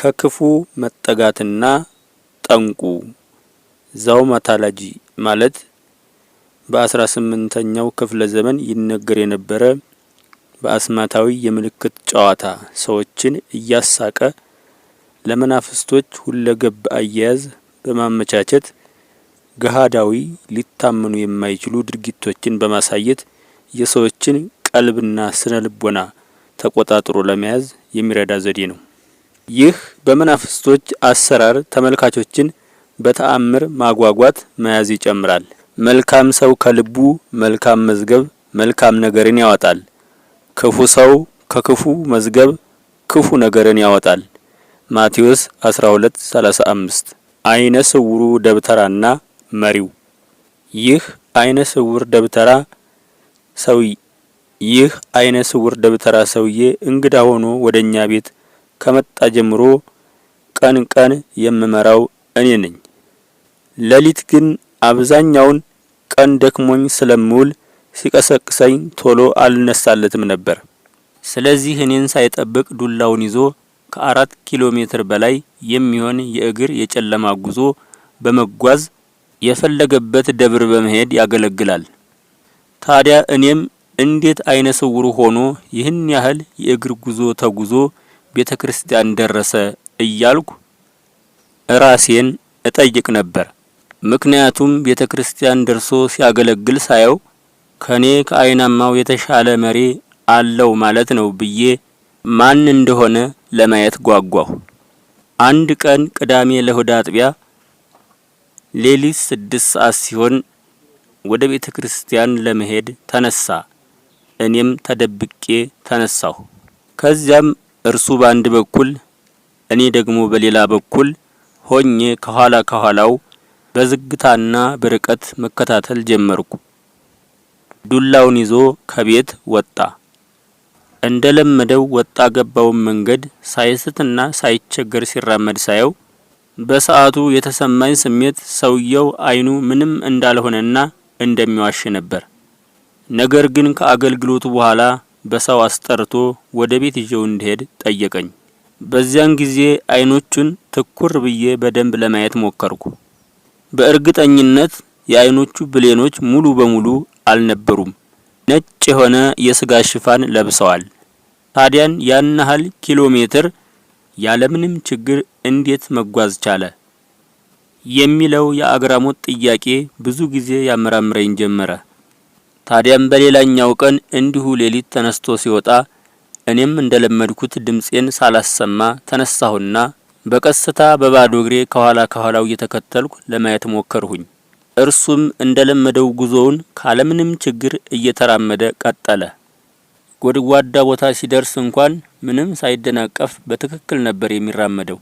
ከክፉ መጠጋትና ጠንቁ ዛውማታላጂ ማለት በ18ኛው ክፍለ ዘመን ይነገር የነበረ በአስማታዊ የምልክት ጨዋታ ሰዎችን እያሳቀ ለመናፍስቶች ሁለገብ አያያዝ በማመቻቸት ገሃዳዊ ሊታመኑ የማይችሉ ድርጊቶችን በማሳየት የሰዎችን ቀልብና ስነ ልቦና ተቆጣጥሮ ለመያዝ የሚረዳ ዘዴ ነው። ይህ በመናፍስቶች አሰራር ተመልካቾችን በተአምር ማጓጓት መያዝ ይጨምራል። መልካም ሰው ከልቡ መልካም መዝገብ መልካም ነገርን ያወጣል። ክፉ ሰው ከክፉ መዝገብ ክፉ ነገርን ያወጣል። ማቴዎስ 12:35 አይነ ስውሩ ደብተራና መሪው ይህ አይነ ስውር ደብተራ ሰውዬ እንግዳ ሆኖ ወደኛ ቤት ከመጣ ጀምሮ ቀን ቀን የምመራው እኔ ነኝ። ሌሊት ግን አብዛኛውን ቀን ደክሞኝ ስለምውል ሲቀሰቅሰኝ ቶሎ አልነሳለትም ነበር። ስለዚህ እኔን ሳይጠብቅ ዱላውን ይዞ ከ4 ኪሎ ሜትር በላይ የሚሆን የእግር የጨለማ ጉዞ በመጓዝ የፈለገበት ደብር በመሄድ ያገለግላል። ታዲያ እኔም እንዴት አይነ ስውሩ ሆኖ ይህን ያህል የእግር ጉዞ ተጉዞ ቤተክርስቲያን ደረሰ እያልኩ ራሴን እጠይቅ ነበር። ምክንያቱም ቤተክርስቲያን ደርሶ ሲያገለግል ሳየው ከኔ ከአይናማው የተሻለ መሪ አለው ማለት ነው ብዬ ማን እንደሆነ ለማየት ጓጓሁ። አንድ ቀን ቅዳሜ ለእሁድ አጥቢያ ሌሊት 6 ሰዓት ሲሆን ወደ ቤተክርስቲያን ለመሄድ ተነሳ። እኔም ተደብቄ ተነሳሁ። ከዚያም እርሱ በአንድ በኩል እኔ ደግሞ በሌላ በኩል ሆኜ ከኋላው በዝግታና በርቀት መከታተል ጀመርኩ። ዱላውን ይዞ ከቤት ወጣ። እንደለመደው ወጣ ገባውን መንገድ ሳይስትና ሳይቸገር ሲራመድ ሳየው በሰዓቱ የተሰማኝ ስሜት ሰውየው አይኑ ምንም እንዳልሆነና እንደሚዋሽ ነበር። ነገር ግን ከአገልግሎቱ በኋላ በሰው አስጠርቶ ወደ ቤት ይዤው እንድሄድ ጠየቀኝ። በዚያን ጊዜ አይኖቹን ትኩር ብዬ በደንብ ለማየት ሞከርኩ። በእርግጠኝነት የአይኖቹ ብሌኖች ሙሉ በሙሉ አልነበሩም። ነጭ የሆነ የስጋ ሽፋን ለብሰዋል። ታዲያን ያን ያህል ኪሎ ሜትር ያለምንም ችግር እንዴት መጓዝ ቻለ የሚለው የአግራሞት ጥያቄ ብዙ ጊዜ ያመራምረኝ ጀመረ። ታዲያም በሌላኛው ቀን እንዲሁ ሌሊት ተነስቶ ሲወጣ እኔም እንደለመድኩት ድምጼን ሳላሰማ ተነሳሁና በቀስታ በባዶ እግሬ ከኋላው እየተከተልኩ ለማየት ሞከርሁኝ። እርሱም እንደለመደው ጉዞውን ካለምንም ችግር እየተራመደ ቀጠለ። ጎድጓዳ ቦታ ሲደርስ እንኳን ምንም ሳይደናቀፍ በትክክል ነበር የሚራመደው።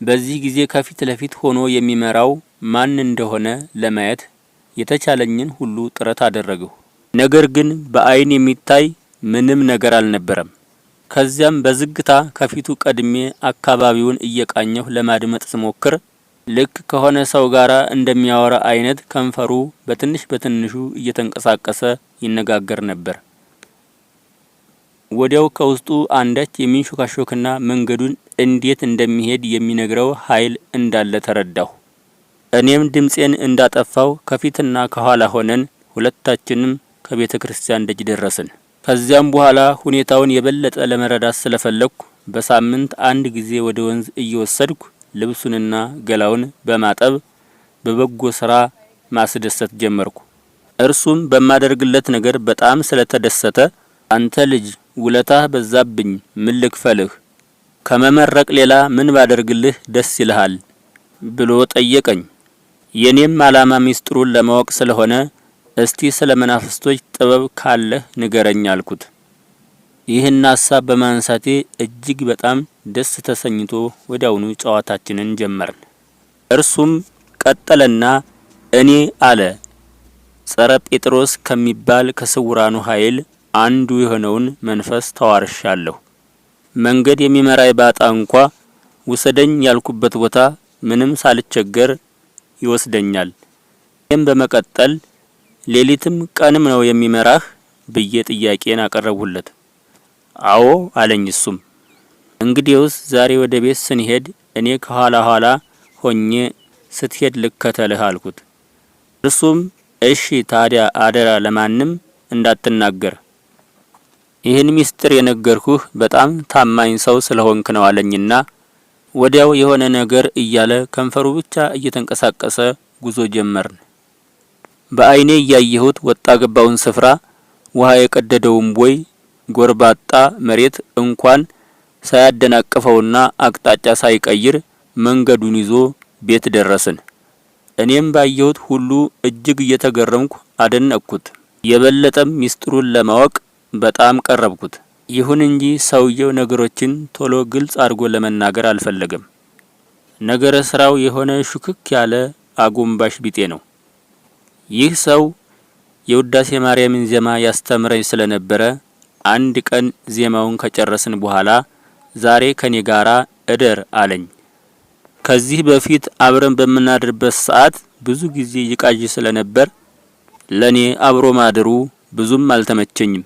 በዚህ ጊዜ ከፊት ለፊት ሆኖ የሚመራው ማን እንደሆነ ለማየት የተቻለኝን ሁሉ ጥረት አደረግሁ። ነገር ግን በአይን የሚታይ ምንም ነገር አልነበረም። ከዚያም በዝግታ ከፊቱ ቀድሜ አካባቢውን እየቃኘሁ ለማድመጥ ስሞክር ልክ ከሆነ ሰው ጋር እንደሚያወራ አይነት ከንፈሩ በትንሹ እየተንቀሳቀሰ ይነጋገር ነበር። ወዲያው ከውስጡ አንዳች የሚንሾካሾክና መንገዱን እንዴት እንደሚሄድ የሚነግረው ኃይል እንዳለ ተረዳሁ። እኔም ድምጼን እንዳጠፋው ከፊትና ከኋላ ሆነን ሁለታችንም ከቤተክርስቲያን ደጅ ደረስን። ከዚያም በኋላ ሁኔታውን የበለጠ ለመረዳት ስለፈለኩ በሳምንት አንድ ጊዜ ወደ ወንዝ እየወሰድኩ ልብሱንና ገላውን በማጠብ በበጎ ስራ ማስደሰት ጀመርኩ። እርሱም በማደርግለት ነገር በጣም ስለተደሰተ አንተ ልጅ ውለታህ በዛብኝ፣ ምን ልክፈልህ? ከመመረቅ ሌላ ምን ባደርግልህ ደስ ይልሃል? ብሎ ጠየቀኝ። የኔም ዓላማ ሚስጥሩን ለማወቅ ስለሆነ እስቲ ስለ መናፍስቶች ጥበብ ካለህ ንገረኝ አልኩት። ይህን ሐሳብ በማንሳቴ እጅግ በጣም ደስ ተሰኝቶ ወዲያውኑ ጨዋታችንን ጀመርን። እርሱም ቀጠለና እኔ አለ ጸረ ጴጥሮስ ከሚባል ከስውራኑ ኃይል አንዱ የሆነውን መንፈስ ተዋርሻለሁ። መንገድ የሚመራይ ባጣ እንኳ ውሰደኝ ያልኩበት ቦታ ምንም ሳልቸገር ይወስደኛል። ይህም በመቀጠል ሌሊትም ቀንም ነው የሚመራህ ብዬ ጥያቄን አቀረብሁለት። አዎ አለኝ። እሱም እንግዲያውስ ዛሬ ወደ ቤት ስንሄድ እኔ ከኋላ ኋላ ሆኜ ስትሄድ ልከተልህ አልኩት። እርሱም እሺ ታዲያ አደራ ለማንም እንዳትናገር፣ ይህን ሚስጥር የነገርኩህ በጣም ታማኝ ሰው ስለሆንክ ነው አለኝና ወዲያው የሆነ ነገር እያለ ከንፈሩ ብቻ እየተንቀሳቀሰ ጉዞ ጀመርን። በአይኔ እያየሁት ወጣ ገባውን ስፍራ፣ ውሃ የቀደደውን ቦይ፣ ጎርባጣ መሬት እንኳን ሳያደናቅፈውና አቅጣጫ ሳይቀይር መንገዱን ይዞ ቤት ደረስን። እኔም ባየሁት ሁሉ እጅግ እየተገረምኩ አደነቅኩት። የበለጠም ሚስጥሩን ለማወቅ በጣም ቀረብኩት። ይሁን እንጂ ሰውየው ነገሮችን ቶሎ ግልጽ አድርጎ ለመናገር አልፈለገም። ነገረ ስራው የሆነ ሹክክ ያለ አጎንባሽ ቢጤ ነው። ይህ ሰው የውዳሴ ማርያምን ዜማ ያስተምረኝ ስለነበረ አንድ ቀን ዜማውን ከጨረስን በኋላ ዛሬ ከኔ ጋራ እደር አለኝ። ከዚህ በፊት አብረን በምናድርበት ሰዓት ብዙ ጊዜ ይቃዥ ስለነበር ለኔ አብሮ ማደሩ ብዙም አልተመቸኝም።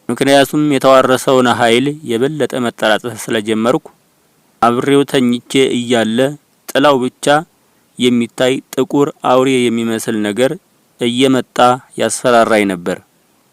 ምክንያቱም የተዋረሰውን ኃይል የበለጠ መጠራጠር ስለጀመርኩ አብሬው ተኝቼ እያለ ጥላው ብቻ የሚታይ ጥቁር አውሬ የሚመስል ነገር እየመጣ ያስፈራራኝ ነበር።